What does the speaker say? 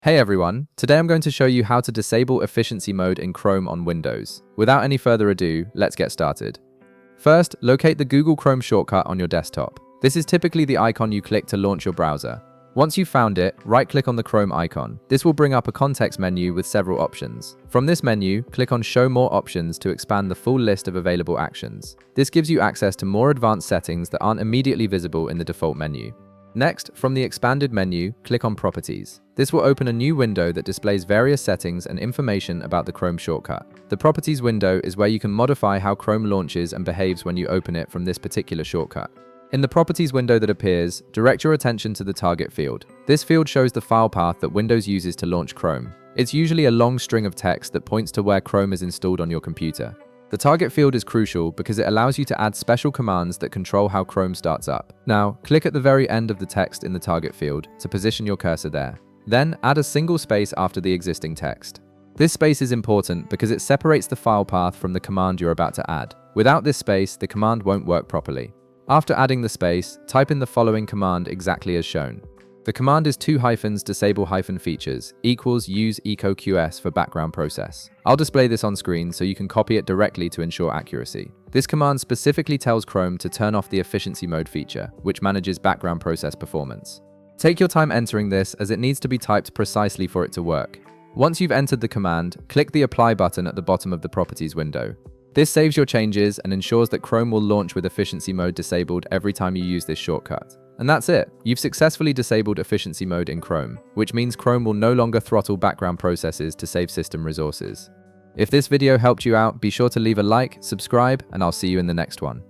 Hey everyone, today I'm going to show you how to disable efficiency mode in Chrome on Windows. Without any further ado, let's get started. First, locate the Google Chrome shortcut on your desktop. This is typically the icon you click to launch your browser. Once you've found it, right-click on the Chrome icon. This will bring up a context menu with several options. From this menu, click on Show More Options to expand the full list of available actions. This gives you access to more advanced settings that aren't immediately visible in the default menu. Next, from the expanded menu, click on Properties. This will open a new window that displays various settings and information about the Chrome shortcut. The Properties window is where you can modify how Chrome launches and behaves when you open it from this particular shortcut. In the Properties window that appears, direct your attention to the Target field. This field shows the file path that Windows uses to launch Chrome. It's usually a long string of text that points to where Chrome is installed on your computer. The Target field is crucial because it allows you to add special commands that control how Chrome starts up. Now, click at the very end of the text in the Target field to position your cursor there. Then, add a single space after the existing text. This space is important because it separates the file path from the command you're about to add. Without this space, the command won't work properly. After adding the space, type in the following command exactly as shown. The command is disable features equals use ecoqs for background process. I'll display this on screen so you can copy it directly to ensure accuracy. This command specifically tells Chrome to turn off the efficiency mode feature, which manages background process performance. Take your time entering this as it needs to be typed precisely for it to work. Once you've entered the command, click the Apply button at the bottom of the Properties window. This saves your changes and ensures that Chrome will launch with efficiency mode disabled every time you use this shortcut. And that's it. You've successfully disabled efficiency mode in Chrome, which means Chrome will no longer throttle background processes to save system resources. If this video helped you out, be sure to leave a like, subscribe, and I'll see you in the next one.